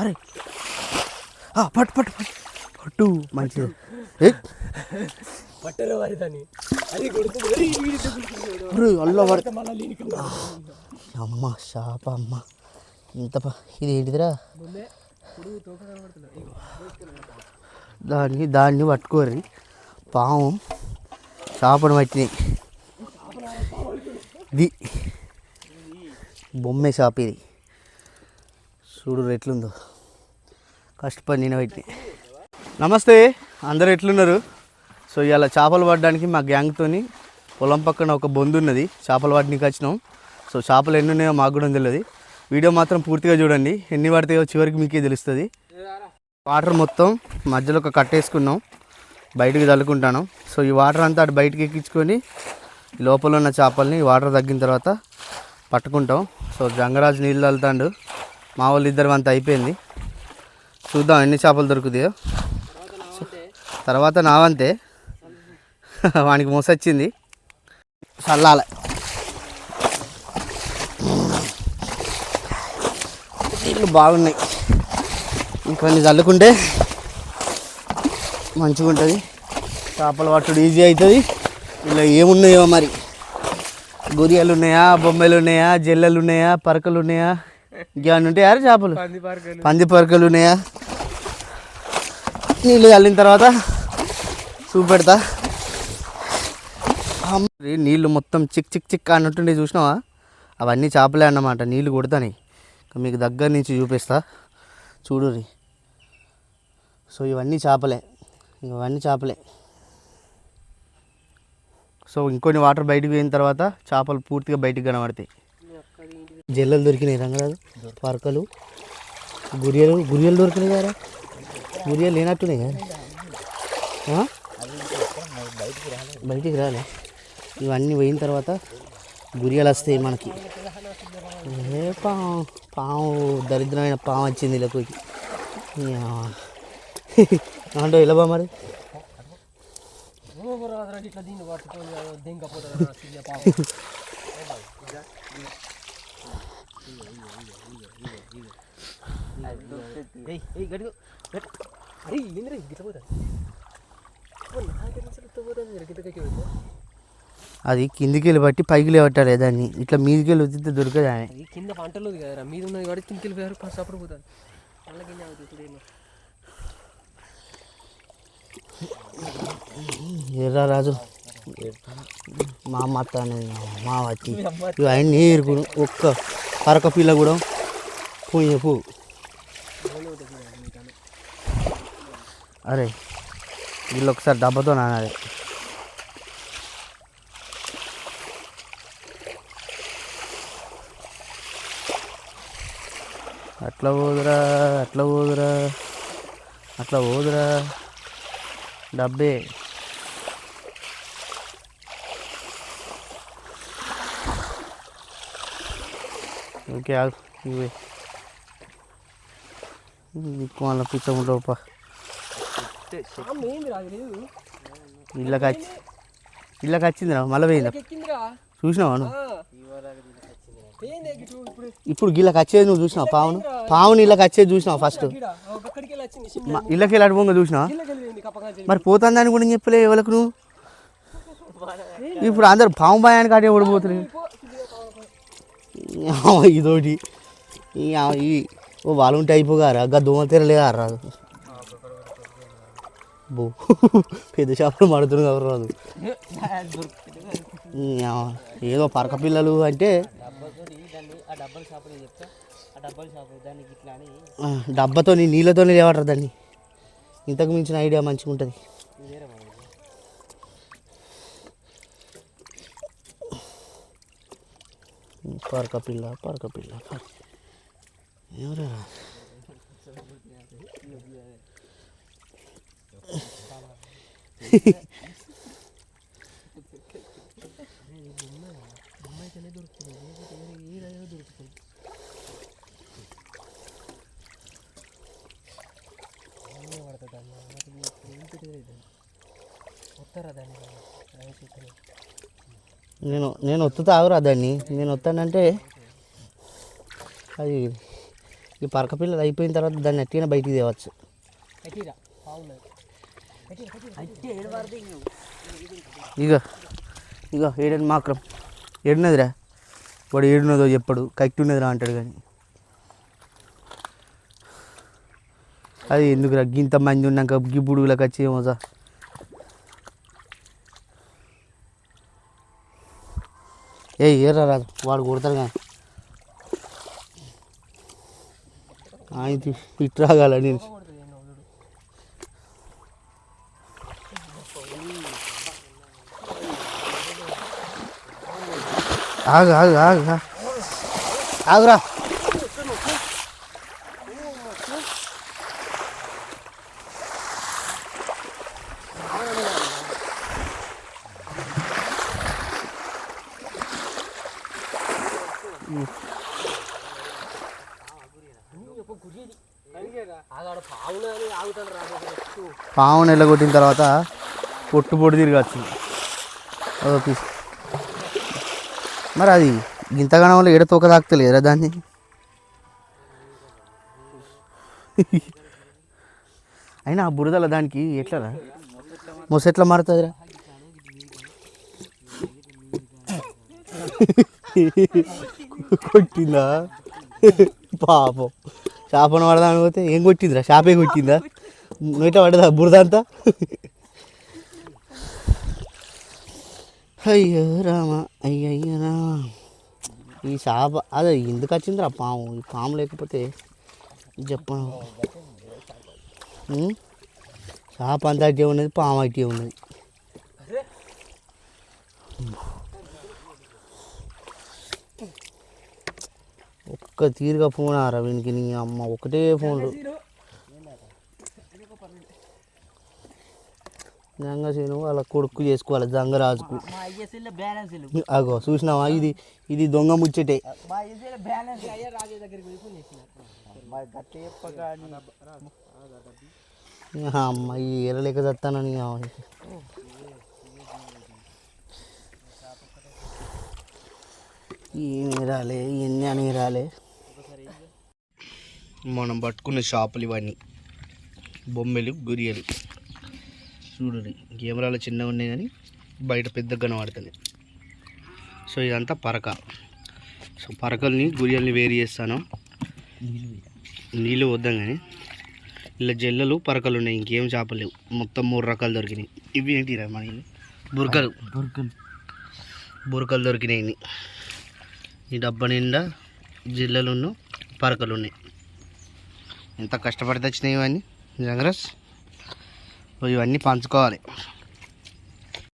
అరే పట్టు పట్టు పట్టు మంచిది అమ్మ షాప అమ్మ ఇంత ఇది ఏంటిదిరా దాన్ని పట్టుకోరి పాము చేపను పట్టినాయి ఇది బొమ్మే షాప్ ఇది చూడు ఎట్లుందో కష్టపడి నేను పట్టినాయి. నమస్తే అందరు ఎట్లున్నారు? సో ఇవాళ చేపలు పట్టడానికి మా గ్యాంగ్తోని పొలం పక్కన ఒక బొందు ఉన్నది, చేపలు పట్టడానికి వచ్చినాం. సో చేపలు ఎన్ని ఉన్నాయో మాకు కూడా తెలియదు. వీడియో మాత్రం పూర్తిగా చూడండి, ఎన్ని పడతాయో చివరికి మీకే తెలుస్తుంది. వాటర్ మొత్తం మధ్యలో ఒక కట్టేసుకున్నాం, బయటికి చల్లుకుంటాను. సో ఈ వాటర్ అంతా అటు బయటికి ఎక్కించుకొని లోపల ఉన్న చేపల్ని వాటర్ తగ్గిన తర్వాత పట్టుకుంటాం. సో జంగరాజు నీళ్ళు చల్లుతాడు, మా వాళ్ళు ఇద్దరు అంతా అయిపోయింది. చూద్దాం ఎన్ని చేపలు దొరుకుతాయో. తర్వాత నావంతే వానికి మోసొచ్చింది చల్లాలి. నీళ్ళు బాగున్నాయి, ఇంకొన్ని చల్లుకుంటే మంచిగా ఉంటుంది. చేపలు పట్టుడు ఈజీ అవుతుంది. ఇలా ఏమున్నాయో మరి, గొరియలు ఉన్నాయా, బొమ్మలు ఉన్నాయా, జల్లెలు ఉన్నాయా, పరకలు ఉన్నాయా, ఇంకేమన్నా ఉంటాయా చేపలు, పంది పరకలు ఉన్నాయా. నీళ్ళు చల్లిన తర్వాత చూపెడతా. నీళ్ళు మొత్తం చిక్ చిక్ చిక్ అన్నట్టుండే చూసినావా, అవన్నీ చేపలే అన్నమాట. నీళ్ళు కొడతాయి, మీకు దగ్గర నుంచి చూపిస్తా చూడుర్రి. సో ఇవన్నీ చేపలే, ఇవన్నీ చేపలే. సో ఇంకొన్ని వాటర్ బయటకు పోయిన తర్వాత చేపలు పూర్తిగా బయటికి కనబడతాయి. జల్లలు దొరికినాయి, రంగరాజు పరకలు, గురియలు దొరికినాయి కదా, గురియలు లేనట్టున్నాయి కదా, బయటికి రాలే. ఇవన్నీ పోయిన తర్వాత గురియలు వస్తాయి మనకి. పాము దరిద్రమైన పాము వచ్చింది ఇలాకి అంటే ఇలా మరి అది కిందికి వెళ్ళి బట్టి పైకి లేవట్టాలి దాన్ని, ఇట్లా మీదికి వెళ్ళి వచ్చితే దొరకదు. అని కింద పంటలు మీద ఉన్నది కాబట్టి కిందికి వెళ్ళిపోయారు, సపోర్ట్ పోతుంది. ఎర్రా రాజు మా అమ్మ అత్త అనేది మా వచ్చి ఇవన్నీ ఏరుకుని ఒక్క పరక పిల్ల కూడా పోయి పో. అరే వీళ్ళు ఒకసారి డబ్బాతో నానాలి. అట్లా పోదురా, అట్లా పోదురా, అట్లా పోదురా డబ్బే. ఓకే ఇవే వాళ్ళ పిచ్చముంటావుపా. ఇళ్ళకి వచ్చిందిరా, మళ్ళీ పోయిందా చూసినావా నువ్వు? ఇప్పుడు గిళ్ళకి వచ్చేది నువ్వు చూసినావు? పావును ఇళ్ళకి వచ్చేది చూసినావు? ఫస్ట్ ఇళ్ళకి వెళ్ళి అడుగుగా చూసినావా? మరి పోతుందని కూడా చెప్పలే ఎవరికి నువ్వు. ఇప్పుడు అందరు పాము భయానికి అటే ఓడిపోతున్నాయి. ఇదోటి ఓ వాళ్ళు ఉంటే అయిపోగారా, గా దోమలు తెరలేదా రాదు. బో పెద్ద చేపలు మడుతుంది ఎవరు రాదు. ఏదో పరక పిల్లలు అంటే డబ్బాతో నీళ్ళతోనే లేవటారు దాన్ని. ఇంతకు మించిన ఐడియా మంచిగా ఉంటుంది. పరక పిల్ల ఎవరా నేను వత్తుతా ఆగురా దాన్ని. నేను వస్తానంటే అది ఈ పరక పిల్లలు అయిపోయిన తర్వాత దాన్ని ఎట్టిన బయటికి తేవచ్చు. ఇక ఇక ఏడని మాత్రం ఏడున్నదిరా వాడు ఏడున్నదో చెప్పడు, కక్కి ఉన్నదిరా అంటాడు. కానీ అది ఎందుకురా గింత మంది ఉన్నాక గిబ్బుడుగులకు వచ్చి ఏమో సార్. ఏరా రాదు వాడు కొడతారు కానీ ఆయన ఇటు రాగాల నేను. ఆగు ఆగు ఆగు ఆగురా. పావును ఎల్లగొట్టిన తర్వాత పొట్టు పొట్టు తిరిగి వచ్చింది ఓకే. మరి అది ఇంతగానో వల్ల ఏడ తోక తాకుతలేరా దాన్ని. అయినా ఆ బురదల దానికి ఎట్లా మొస ఎట్లా మారుతుందిరా. కొట్టిందా పాపం. చేపను పడదాని పోతే ఏం కొట్టిందిరా, చేపే కొట్టిందా, నోట పడ్డదా బురద అంతా. అయ్యో రామా అయ్యయ్యో రామా. ఈ చేప అదే ఎందుకు వచ్చిందిరా పాము. ఈ పాము లేకపోతే చెప్పను. చేప అంతా అట్టే ఉన్నది, పాము అట్టే ఉన్నది. ఒక్క తీరుగా ఫోన్ ఆరా వీనికి. నీ అమ్మ ఒకటే ఫోన్లు. జంగసేను వాళ్ళ కొడుకు చేసుకోవాలి జంగరాజుకు. అగో చూసినావా, ఇది ఇది దొంగ ముచ్చటే. అమ్మ ఈ ఎరలేక చస్తానని ఏమి రాలే ఎన్ని అని రాలే. మనం పట్టుకున్న చేపలు ఇవన్నీ బొమ్మెలు గురియలు చూడండి. కెమెరాలో చిన్నగా ఉన్నాయి కానీ బయట పెద్దగా కనబడుతుంది. సో ఇదంతా పరక. సో పరకల్ని గురియల్ని వేరు చేస్తాను. నీళ్ళు వద్దాం కానీ ఇలా జల్లలు పరకలు ఉన్నాయి, ఇంకేం చేపలు లేవు. మొత్తం 3 రకాలు దొరికినాయి. ఇవి ఏంటిరా మన బురకలు బురకలు దొరికినాయి. ఈ డబ్బా నిండా జిల్లలు పరకలు ఉన్నాయి. ఎంత కష్టపడి తెచ్చినాయి ఇవన్నీ జంగరస్. ఇవన్నీ పంచుకోవాలి.